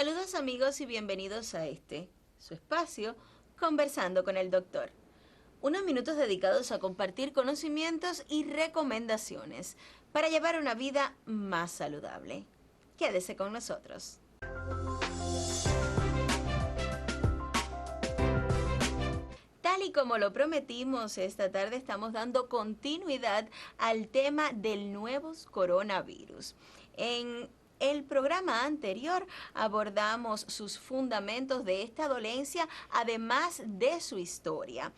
Saludos amigos y bienvenidos a su espacio, Conversando con el Doctor. Unos minutos dedicados a compartir conocimientos y recomendaciones para llevar una vida más saludable. Quédese con nosotros. Tal y como lo prometimos, esta tarde estamos dando continuidad al tema del nuevo coronavirus. En el programa anterior abordamos sus fundamentos de esta dolencia, además de su historia.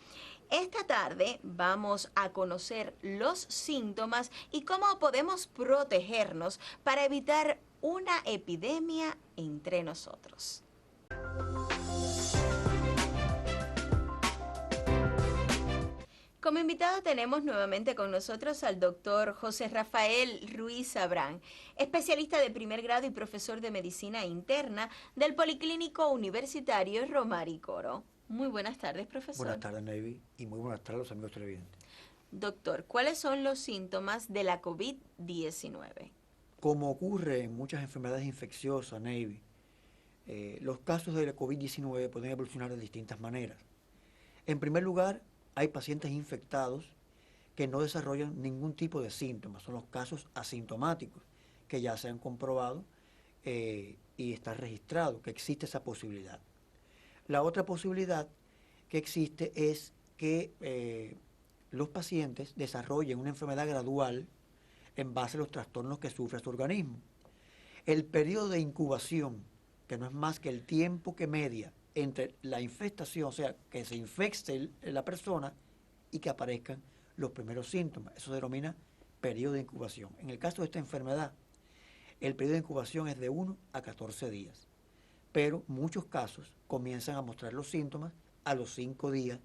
Esta tarde vamos a conocer los síntomas y cómo podemos protegernos para evitar una epidemia entre nosotros. Como invitado tenemos nuevamente con nosotros al doctor José Rafael Ruiz Abrán, especialista de primer grado y profesor de medicina interna del Policlínico Universitario Romari Coro. Muy buenas tardes, profesor. Buenas tardes, Navy, y muy buenas tardes a los amigos televidentes. Doctor, ¿cuáles son los síntomas de la COVID-19? Como ocurre en muchas enfermedades infecciosas, Navy, los casos de la COVID-19 pueden evolucionar de distintas maneras. En primer lugar, hay pacientes infectados que no desarrollan ningún tipo de síntomas, son los casos asintomáticos, que ya se han comprobado y está registrado que existe esa posibilidad. La otra posibilidad que existe es que los pacientes desarrollen una enfermedad gradual en base a los trastornos que sufre su organismo. El periodo de incubación, que no es más que el tiempo que media entre la infestación, o sea, que se infecte la persona y que aparezcan los primeros síntomas. Eso se denomina periodo de incubación. En el caso de esta enfermedad, el periodo de incubación es de 1 a 14 días, pero muchos casos comienzan a mostrar los síntomas a los 5 días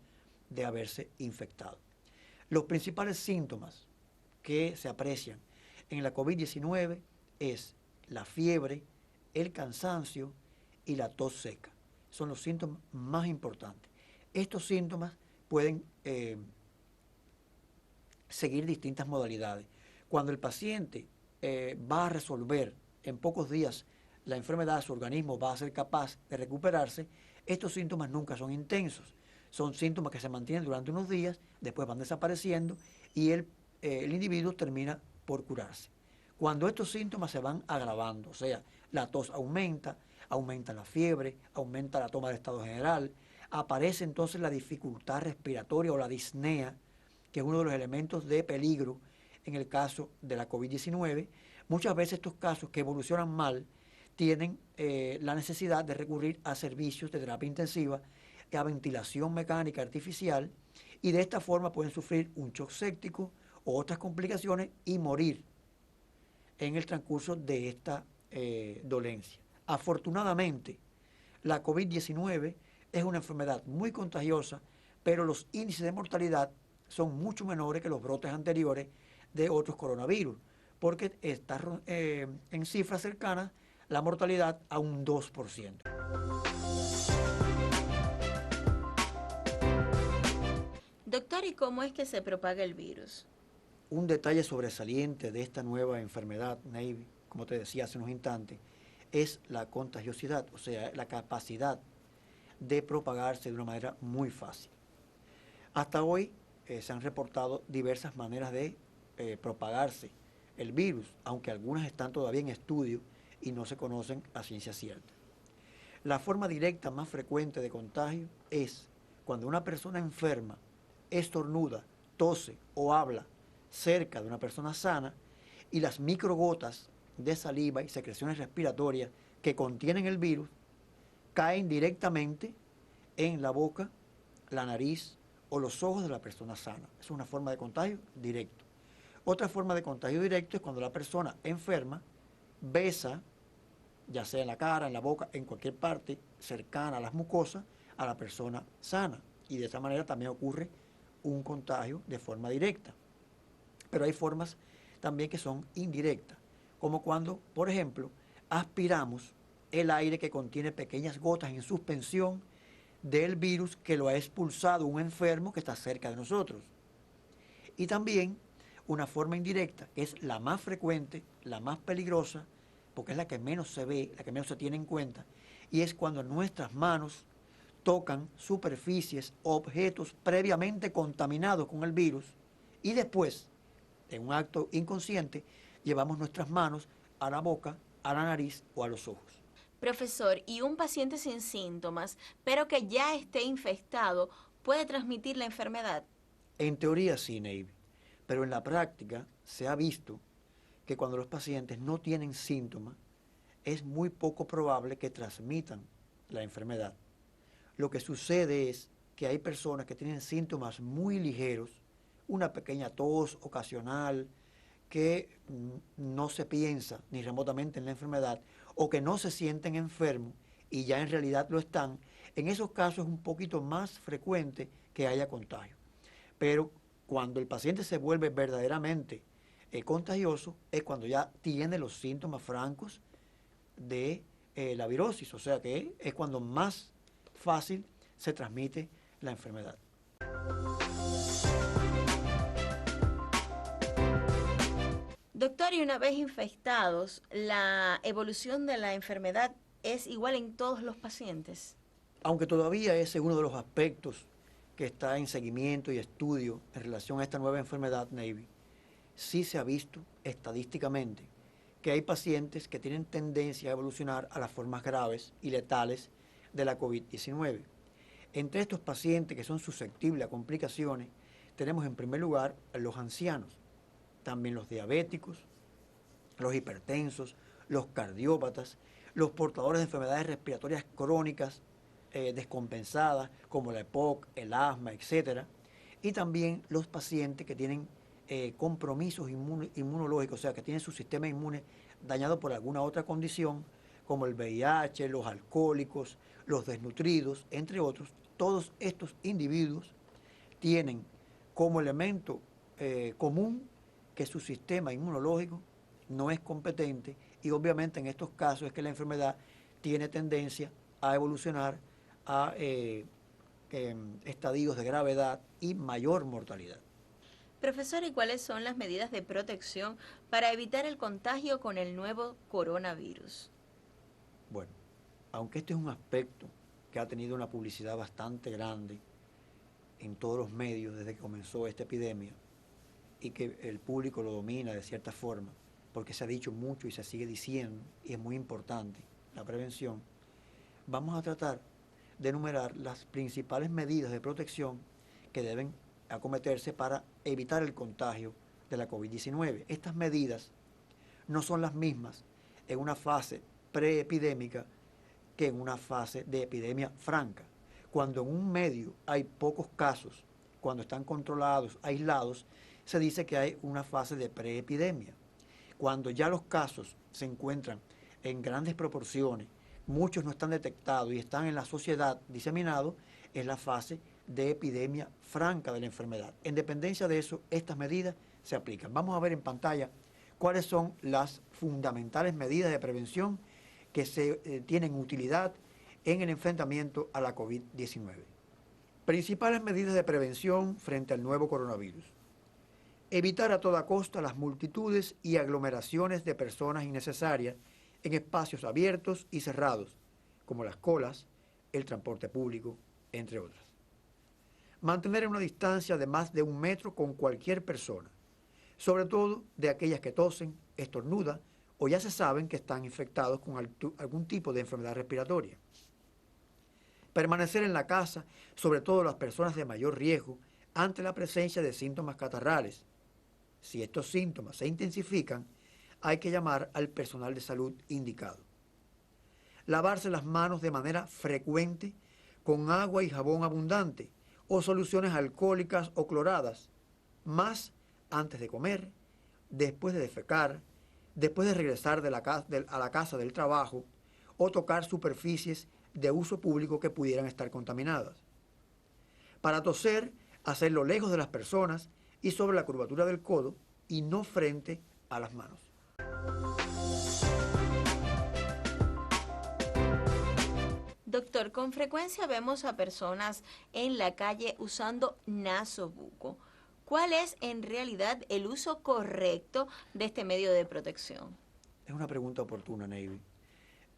de haberse infectado. Los principales síntomas que se aprecian en la COVID-19 es la fiebre, el cansancio y la tos seca. Son los síntomas más importantes. Estos síntomas pueden seguir distintas modalidades. Cuando el paciente va a resolver en pocos días la enfermedad, su organismo va a ser capaz de recuperarse, estos síntomas nunca son intensos. Son síntomas que se mantienen durante unos días, después van desapareciendo y el individuo termina por curarse. Cuando estos síntomas se van agravando, o sea, la tos aumenta la fiebre, aumenta la toma de estado general, aparece entonces la dificultad respiratoria o la disnea, que es uno de los elementos de peligro en el caso de la COVID-19. Muchas veces estos casos que evolucionan mal tienen la necesidad de recurrir a servicios de terapia intensiva, a ventilación mecánica artificial, y de esta forma pueden sufrir un shock séptico o otras complicaciones y morir en el transcurso de esta dolencia. Afortunadamente, la COVID-19 es una enfermedad muy contagiosa, pero los índices de mortalidad son mucho menores que los brotes anteriores de otros coronavirus, porque está en cifras cercanas la mortalidad a un 2%. Doctor, ¿y cómo es que se propaga el virus? Un detalle sobresaliente de esta nueva enfermedad, Navy, como te decía hace unos instantes, es la contagiosidad, o sea, la capacidad de propagarse de una manera muy fácil. Hasta hoy se han reportado diversas maneras de propagarse el virus, aunque algunas están todavía en estudio y no se conocen a ciencia cierta. La forma directa más frecuente de contagio es cuando una persona enferma estornuda, tose o habla cerca de una persona sana y las microgotas de saliva y secreciones respiratorias que contienen el virus caen directamente en la boca, la nariz o los ojos de la persona sana. Es una forma de contagio directo. Otra forma de contagio directo es cuando la persona enferma besa, ya sea en la cara, en la boca, en cualquier parte cercana a las mucosas, a la persona sana. Y de esa manera también ocurre un contagio de forma directa. Pero hay formas también que son indirectas, como cuando, por ejemplo, aspiramos el aire que contiene pequeñas gotas en suspensión del virus que lo ha expulsado un enfermo que está cerca de nosotros. Y también una forma indirecta, que es la más frecuente, la más peligrosa, porque es la que menos se ve, la que menos se tiene en cuenta, y es cuando nuestras manos tocan superficies, objetos previamente contaminados con el virus y después, en un acto inconsciente, llevamos nuestras manos a la boca, a la nariz o a los ojos. Profesor, ¿y un paciente sin síntomas, pero que ya esté infectado, puede transmitir la enfermedad? En teoría sí, Navy, pero en la práctica se ha visto que cuando los pacientes no tienen síntomas, es muy poco probable que transmitan la enfermedad. Lo que sucede es que hay personas que tienen síntomas muy ligeros, una pequeña tos ocasional, que no se piensa ni remotamente en la enfermedad, o que no se sienten enfermos y ya en realidad lo están. En esos casos es un poquito más frecuente que haya contagio. Pero cuando el paciente se vuelve verdaderamente contagioso es cuando ya tiene los síntomas francos de la virosis, o sea que es cuando más fácil se transmite la enfermedad. Doctor, y una vez infectados, ¿la evolución de la enfermedad es igual en todos los pacientes? Aunque todavía ese es uno de los aspectos que está en seguimiento y estudio en relación a esta nueva enfermedad, Navy, sí se ha visto estadísticamente que hay pacientes que tienen tendencia a evolucionar a las formas graves y letales de la COVID-19. Entre estos pacientes que son susceptibles a complicaciones, tenemos en primer lugar a los ancianos, también los diabéticos, los hipertensos, los cardiópatas, los portadores de enfermedades respiratorias crónicas descompensadas, como la EPOC, el asma, etc. Y también los pacientes que tienen compromisos inmunológicos, o sea, que tienen su sistema inmune dañado por alguna otra condición, como el VIH, los alcohólicos, los desnutridos, entre otros. Todos estos individuos tienen como elemento común que su sistema inmunológico no es competente y obviamente en estos casos es que la enfermedad tiene tendencia a evolucionar a estadios de gravedad y mayor mortalidad. Profesor, ¿y cuáles son las medidas de protección para evitar el contagio con el nuevo coronavirus? Bueno, aunque este es un aspecto que ha tenido una publicidad bastante grande en todos los medios desde que comenzó esta epidemia y que el público lo domina de cierta forma, porque se ha dicho mucho y se sigue diciendo, y es muy importante la prevención, vamos a tratar de enumerar las principales medidas de protección que deben acometerse para evitar el contagio de la COVID-19. Estas medidas no son las mismas en una fase preepidémica que en una fase de epidemia franca. Cuando en un medio hay pocos casos, cuando están controlados, aislados, se dice que hay una fase de preepidemia. Cuando ya los casos se encuentran en grandes proporciones, muchos no están detectados y están en la sociedad diseminados, es la fase de epidemia franca de la enfermedad. En dependencia de eso, estas medidas se aplican. Vamos a ver en pantalla cuáles son las fundamentales medidas de prevención que tienen utilidad en el enfrentamiento a la COVID-19. Principales medidas de prevención frente al nuevo coronavirus. Evitar a toda costa las multitudes y aglomeraciones de personas innecesarias en espacios abiertos y cerrados, como las colas, el transporte público, entre otras. Mantener una distancia de más de 1 metro con cualquier persona, sobre todo de aquellas que tosen, estornudan o ya se saben que están infectados con algún tipo de enfermedad respiratoria. Permanecer en la casa, sobre todo las personas de mayor riesgo, ante la presencia de síntomas catarrales. Si estos síntomas se intensifican, hay que llamar al personal de salud indicado. Lavarse las manos de manera frecuente con agua y jabón abundante o soluciones alcohólicas o cloradas, más antes de comer, después de defecar, después de regresar a la casa del trabajo o tocar superficies de uso público que pudieran estar contaminadas. Para toser, hacerlo lejos de las personas y sobre la curvatura del codo y no frente a las manos. Doctor, con frecuencia vemos a personas en la calle usando nasobuco. ¿Cuál es en realidad el uso correcto de este medio de protección? Es una pregunta oportuna, Navy.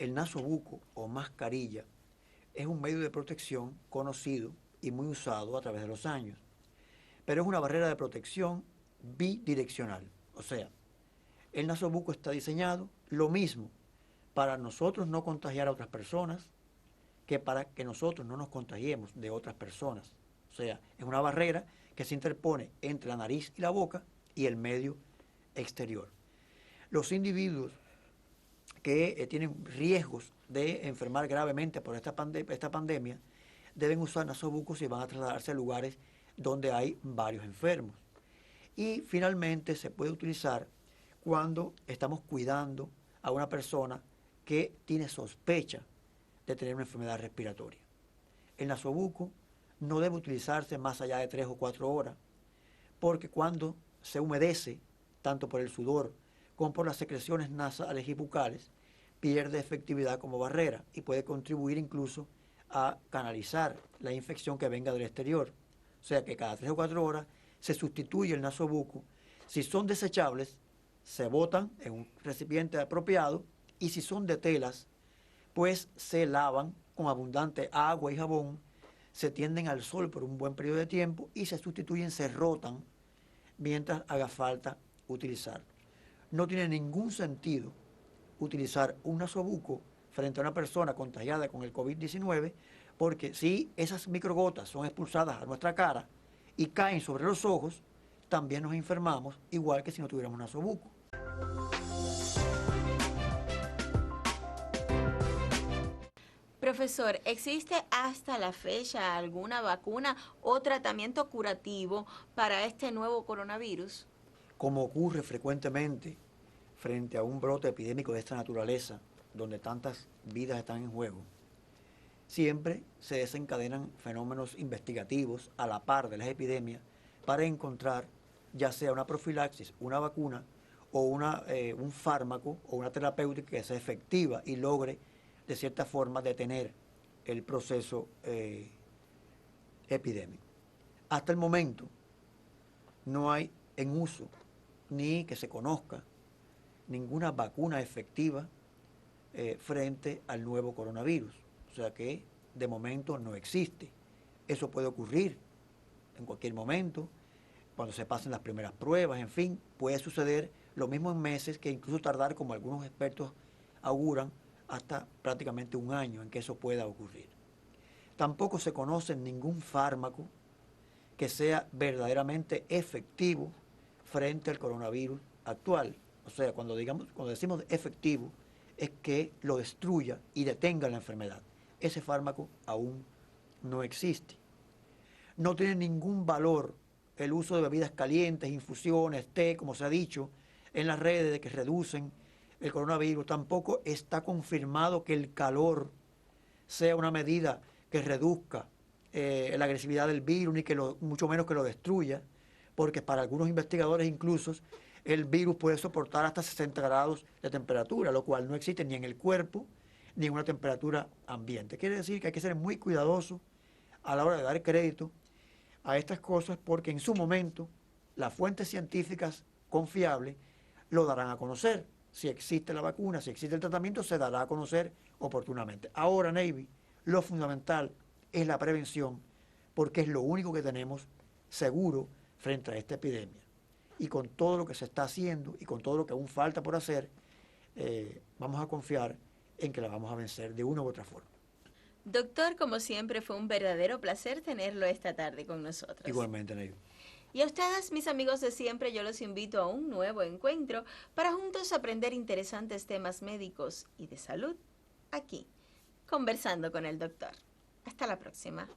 el nasobuco o mascarilla es un medio de protección conocido y muy usado a través de los años, pero es una barrera de protección bidireccional. O sea, el nasobuco está diseñado lo mismo para nosotros no contagiar a otras personas que para que nosotros no nos contagiemos de otras personas. O sea, es una barrera que se interpone entre la nariz y la boca y el medio exterior. Los individuos que tienen riesgos de enfermar gravemente por esta pandemia deben usar nasobucos si van a trasladarse a lugares donde hay varios enfermos. Y finalmente se puede utilizar cuando estamos cuidando a una persona que tiene sospecha de tener una enfermedad respiratoria. El nasobuco no debe utilizarse más allá de 3 o 4 horas, porque cuando se humedece, tanto por el sudor como por las secreciones nasales y bucales, pierde efectividad como barrera y puede contribuir incluso a canalizar la infección que venga del exterior. O sea que cada 3 o 4 horas se sustituye el nasobuco. Si son desechables, se botan en un recipiente apropiado, y si son de telas, pues se lavan con abundante agua y jabón, se tienden al sol por un buen periodo de tiempo y se sustituyen, se rotan mientras haga falta utilizar. No tiene ningún sentido utilizar un nasobuco frente a una persona contagiada con el COVID-19, porque si esas microgotas son expulsadas a nuestra cara y caen sobre los ojos, también nos enfermamos, igual que si no tuviéramos un nasobuco. Profesor, ¿existe hasta la fecha alguna vacuna o tratamiento curativo para este nuevo coronavirus? Como ocurre frecuentemente frente a un brote epidémico de esta naturaleza, donde tantas vidas están en juego, siempre se desencadenan fenómenos investigativos a la par de las epidemias para encontrar ya sea una profilaxis, una vacuna o un fármaco o una terapéutica que sea efectiva y logre de cierta forma detener el proceso epidémico. Hasta el momento no hay en uso ni que se conozca ninguna vacuna efectiva frente al nuevo coronavirus. O sea que de momento no existe. Eso puede ocurrir en cualquier momento, cuando se pasen las primeras pruebas, en fin, puede suceder lo mismo en meses, que incluso tardar, como algunos expertos auguran, hasta prácticamente un año en que eso pueda ocurrir. Tampoco se conoce ningún fármaco que sea verdaderamente efectivo frente al coronavirus actual. O sea, cuando decimos efectivo, es que lo destruya y detenga la enfermedad. Ese fármaco aún no existe. No tiene ningún valor el uso de bebidas calientes, infusiones, té, como se ha dicho en las redes, de que reducen el coronavirus. Tampoco está confirmado que el calor sea una medida que reduzca la agresividad del virus, ni mucho menos que lo destruya, porque para algunos investigadores incluso el virus puede soportar hasta 60 grados de temperatura, lo cual no existe ni en el cuerpo ni en una temperatura ambiente. Quiere decir que hay que ser muy cuidadoso a la hora de dar crédito a estas cosas, porque en su momento las fuentes científicas confiables lo darán a conocer. Si existe la vacuna, si existe el tratamiento, se dará a conocer oportunamente. Ahora, Navy, lo fundamental es la prevención, porque es lo único que tenemos seguro frente a esta epidemia. Y con todo lo que se está haciendo y con todo lo que aún falta por hacer, vamos a confiar en que la vamos a vencer de una u otra forma. Doctor, como siempre, fue un verdadero placer tenerlo esta tarde con nosotros. Igualmente, Navy. Y a ustedes, mis amigos de siempre, yo los invito a un nuevo encuentro para juntos aprender interesantes temas médicos y de salud aquí, conversando con el doctor. Hasta la próxima.